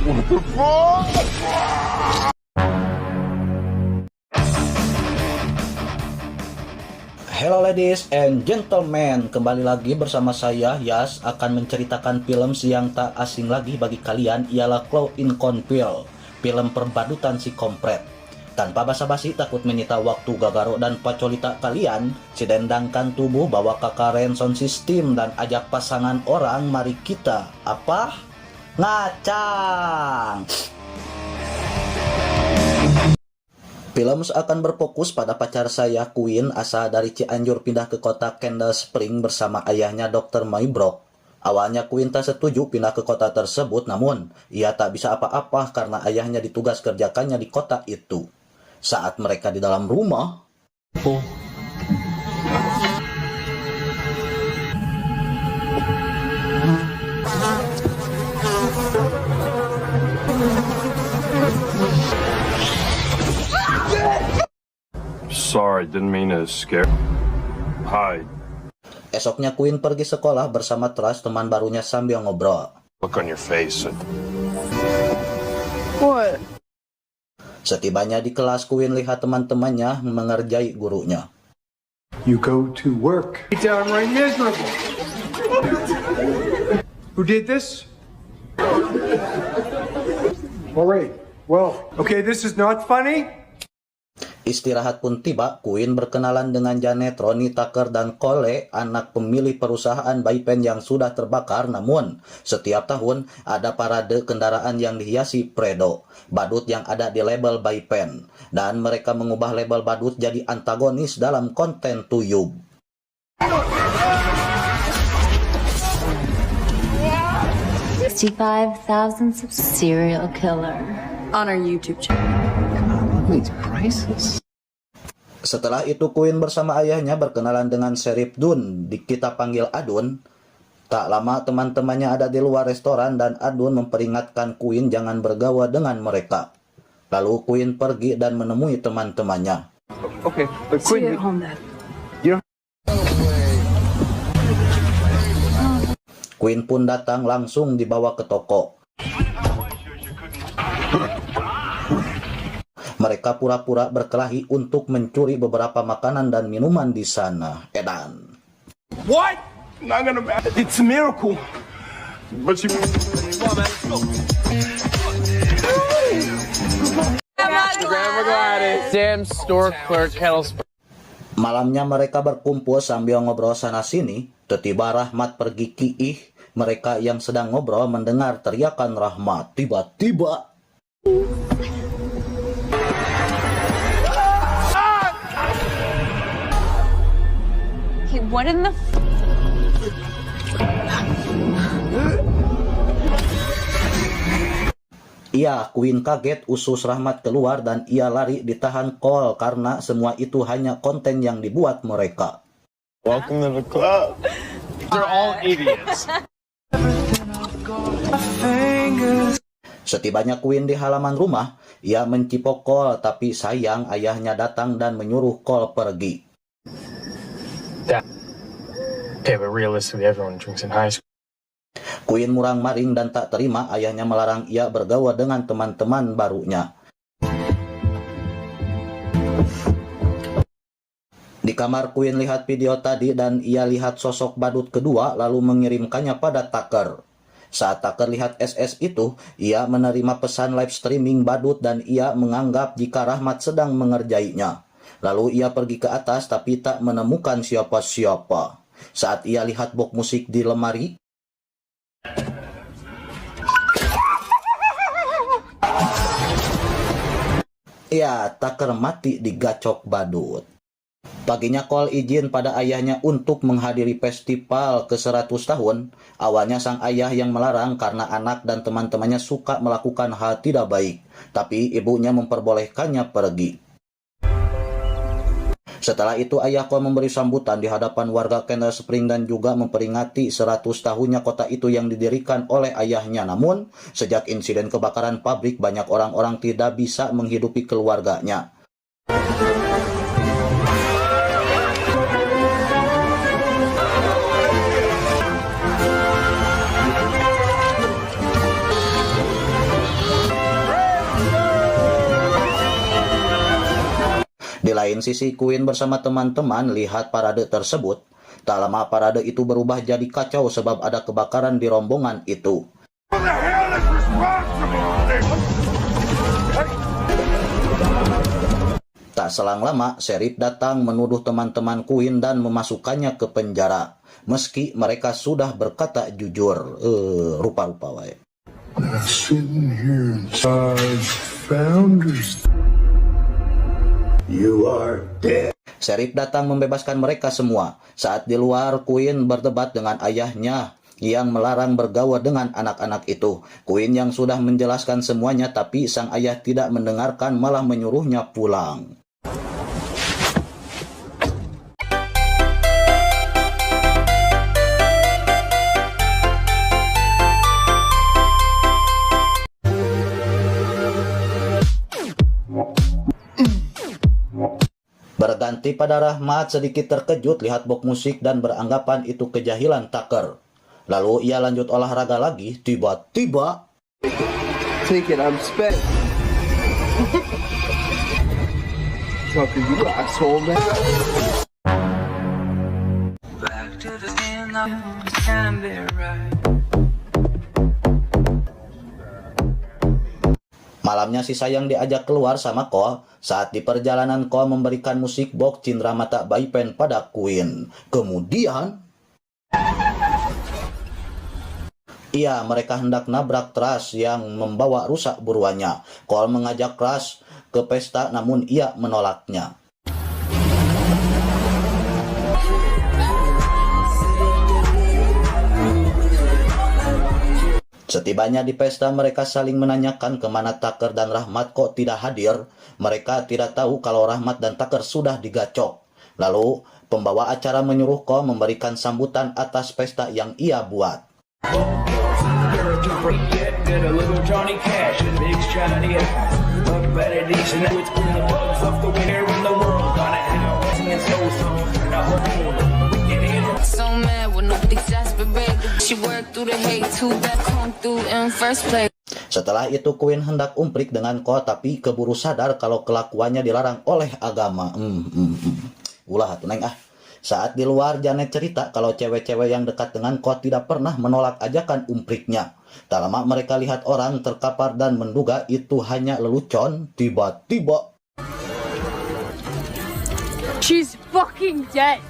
Hello ladies and gentlemen, kembali lagi bersama saya Yas akan menceritakan film yang tak asing lagi bagi kalian, ialah Claw in Cornfield, film perbadutan si kompret. Tanpa basa-basi takut menyita waktu Gagaro dan Pacolita kalian, sidendangkan tubuh bawa ke karen sound system dan ajak pasangan orang, mari kita apa? Ngacang! Film akan berfokus pada pacar saya, Queen, asal dari Cianjur pindah ke kota Candle Spring bersama ayahnya Dr. Maybrook. Awalnya Queen tak setuju pindah ke kota tersebut, namun ia tak bisa apa-apa karena ayahnya ditugas kerjakannya di kota itu. Saat mereka di dalam rumah, Sorry, didn't mean to scare. Hi. esoknya Queen pergi sekolah bersama Trust, teman barunya, sambil ngobrol. Look on your face. What? Setibanya di kelas, Queen lihat teman-temannya mengerjai gurunya. You go to work. Downright miserable. Who did this? All right. Well, okay, this is not funny. Istirahat pun tiba, Queen berkenalan dengan Janet, Ronnie, Tucker, dan Cole, anak pemilik perusahaan Baypen yang sudah terbakar. Namun, setiap tahun ada parade kendaraan yang dihiasi Predo, badut yang ada di label Baypen, dan mereka mengubah label badut jadi antagonis dalam konten YouTube. $65,000 of serial killer On our YouTube channel. Setelah itu Queen bersama ayahnya berkenalan dengan Sheriff Dunn, kita panggil Adun. Tak lama teman-temannya ada di luar restoran dan Adun memperingatkan Queen jangan bergaul dengan mereka. Lalu Queen pergi dan menemui teman-temannya. Okay, but See you Quinn, at home then. Queen pun datang langsung dibawa ke toko. Mereka pura-pura berkelahi untuk mencuri beberapa makanan dan minuman di sana. Edan. What? Not gonna matter. It's a miracle. But you. Damn store clerk Kettlesburg. Malamnya mereka berkumpul sambil ngobrol sana-sini. Tiba-tiba Rahmat pergi kiih. Mereka yang sedang ngobrol mendengar teriakan Rahmat. Tiba-tiba What in the... Queen kaget, usus Rahmat keluar dan ia lari ditahan Cole karena semua itu hanya konten yang dibuat mereka. Welcome to the club. They're all idiots. Setibanya Queen di halaman rumah, ia mencipok Cole, tapi sayang ayahnya datang dan menyuruh Cole pergi. Okay, but realistically, everyone drinks in high school. Queen murang-maring dan tak terima ayahnya melarang ia bergaul dengan teman-teman barunya. Di kamar Queen lihat video tadi dan ia lihat sosok badut kedua lalu mengirimkannya pada Tucker. Saat Tucker lihat SS itu, ia menerima pesan live streaming badut dan ia menganggap jika Rahmat sedang mengerjainya. Lalu ia pergi ke atas tapi tak menemukan siapa-siapa. Saat ia lihat box musik di lemari, Tucker mati digacok badut. Paginya Cole izin pada ayahnya untuk menghadiri festival ke-100 tahun. Awalnya sang ayah yang melarang karena anak dan teman-temannya suka melakukan hal tidak baik. Tapi ibunya memperbolehkannya pergi. Setelah itu ayah Cole memberi sambutan di hadapan warga Candle Spring dan juga memperingati 100 tahunnya kota itu yang didirikan oleh ayahnya. Namun, sejak insiden kebakaran pabrik, banyak orang-orang tidak bisa menghidupi keluarganya. Di lain sisi, Queen bersama teman-teman lihat parade tersebut. Tak lama parade itu berubah jadi kacau sebab ada kebakaran di rombongan itu. Who the hell is responsible for this? Tak selang lama, Sheriff datang menuduh teman-teman Queen dan memasukkannya ke penjara. Meski mereka sudah berkata jujur. Rupa-rupa wae. Sitting here inside Founders. You are dead. Sheriff datang membebaskan mereka semua. Saat di luar, Queen berdebat dengan ayahnya yang melarang bergaul dengan anak-anak itu. Queen yang sudah menjelaskan semuanya, tapi sang ayah tidak mendengarkan, malah menyuruhnya pulang. Berganti pada Rahmat, sedikit terkejut lihat box musik dan beranggapan itu kejahilan Tucker. Lalu ia lanjut olahraga lagi, tiba-tiba Take it, I'm spent. Tucker, you asshole, man. malamnya si Sayang diajak keluar sama Cole. Saat di perjalanan Cole memberikan musik box Cindera Mata Boy Band pada Queen. Kemudian mereka hendak nabrak Trash yang membawa rusak buruannya. Cole mengajak Trash ke pesta namun ia menolaknya. Setibanya di pesta, mereka saling menanyakan kemana Tucker dan Rahmat kok tidak hadir. Mereka tidak tahu kalau Rahmat dan Tucker sudah digacok. Lalu, pembawa acara menyuruh Cole memberikan sambutan atas pesta yang ia buat. So mad when I'm exasperated. She worked through the hate too bad come through in first place. Setelah itu Queen hendak umprik dengan Cole tapi keburu sadar kalau kelakuannya dilarang oleh agama. Ulah atuh neng ah. Saat di luar, Janet cerita kalau cewek-cewek yang dekat dengan Cole tidak pernah menolak ajakan umpriknya. Tak lama mereka lihat orang terkapar dan menduga itu hanya lelucon. Tiba-tiba She's fucking dead.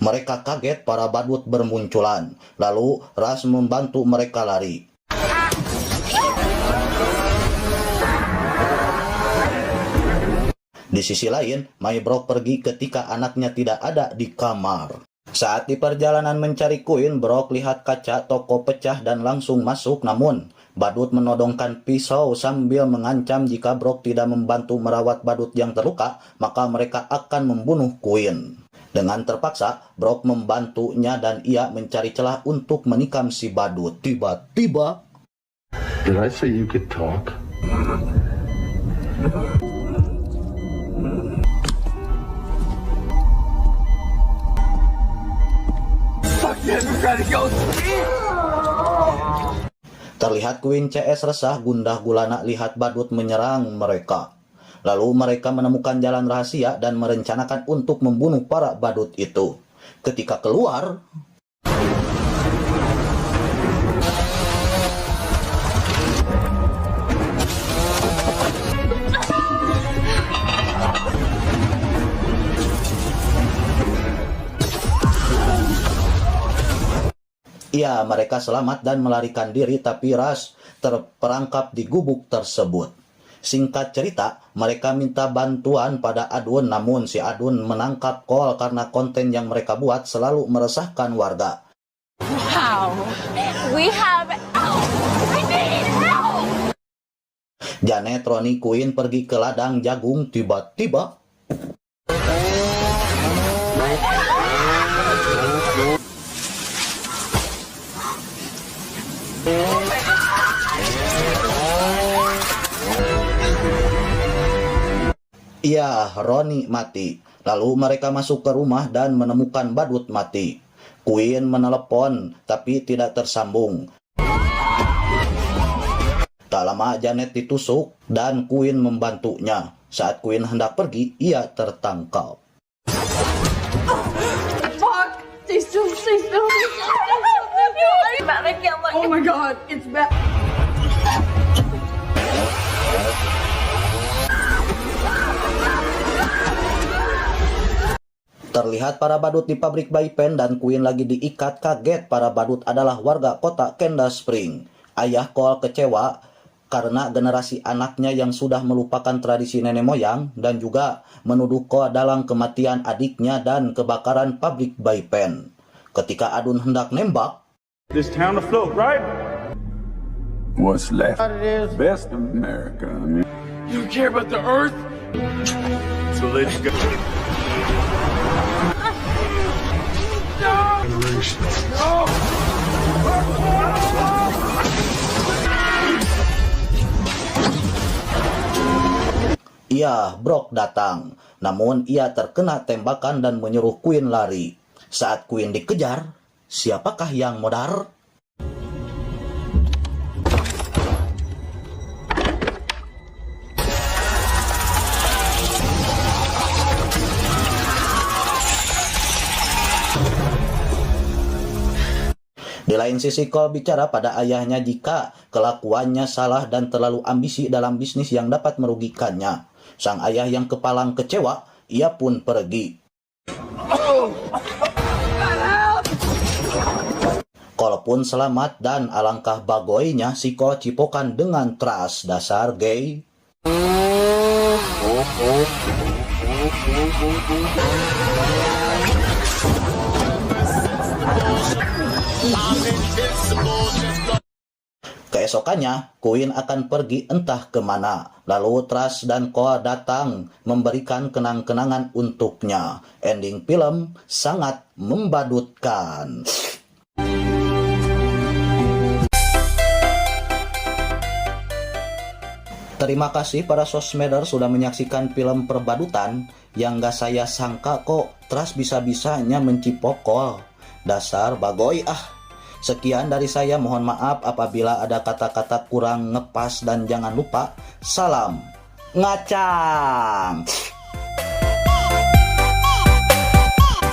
mereka kaget para badut bermunculan. Lalu Ras membantu mereka lari. Di sisi lain, My Brock pergi ketika anaknya tidak ada di kamar. Saat di perjalanan mencari Queen, Brock lihat kaca toko pecah dan langsung masuk. Namun, badut menodongkan pisau sambil mengancam jika Brock tidak membantu merawat badut yang terluka, maka mereka akan membunuh Queen. Dengan terpaksa, Brock membantunya dan ia mencari celah untuk menikam si badut. Tiba-tiba, Did I say you could talk? terlihat Queen CS resah gundah gulana lihat badut menyerang mereka. Lalu mereka menemukan jalan rahasia dan merencanakan untuk membunuh para badut itu. Ketika keluar, mereka selamat dan melarikan diri, tapi Ras terperangkap di gubuk tersebut. Singkat cerita, mereka minta bantuan pada Adun, namun si Adun menangkap Cole karena konten yang mereka buat selalu meresahkan warga. Wow. We have help. We need help. Janet, Ronnie, Queen pergi ke ladang jagung. Tiba-tiba Ronnie mati. Lalu mereka masuk ke rumah dan menemukan badut mati. Queen menelepon tapi tidak tersambung. Tak lama Janet ditusuk dan Queen membantunya. Saat Queen hendak pergi, ia tertangkap. Fuck! Stay still, stay still. Oh my god, it's bad. Terlihat para badut di pabrik Bay-Pen dan Queen lagi diikat. Kaget, para badut adalah warga kota Kendall Spring. Ayah Cole kecewa karena generasi anaknya yang sudah melupakan tradisi nenek moyang dan juga menuduh Cole dalam kematian adiknya dan kebakaran pabrik Bay-Pen. Ketika Adun hendak nembak, This town afloat, right? What's left? Best of America. I mean. You don't care about the earth? So let's go. ia Brock datang. Namun ia terkena tembakan dan menyuruh Queen lari. Saat Queen dikejar, siapakah yang modar? Di lain sisi, Cole bicara pada ayahnya jika kelakuannya salah dan terlalu ambisi dalam bisnis yang dapat merugikannya. Sang ayah yang kepalang kecewa, ia pun pergi. Cole pun selamat dan alangkah bagoinya si Cole cipokan dengan keras. Dasar gay. Keesokannya, Queen akan pergi entah kemana. Lalu Trash dan Cole datang memberikan kenang-kenangan untuknya. Ending film sangat membadutkan. Terima kasih para sosmeder sudah menyaksikan film perbadutan yang gak saya sangka kok Trash bisa-bisanya mencipok Cole. Dasar bagoy ah. Sekian dari saya, mohon maaf apabila ada kata-kata kurang ngepas dan jangan lupa salam ngacang.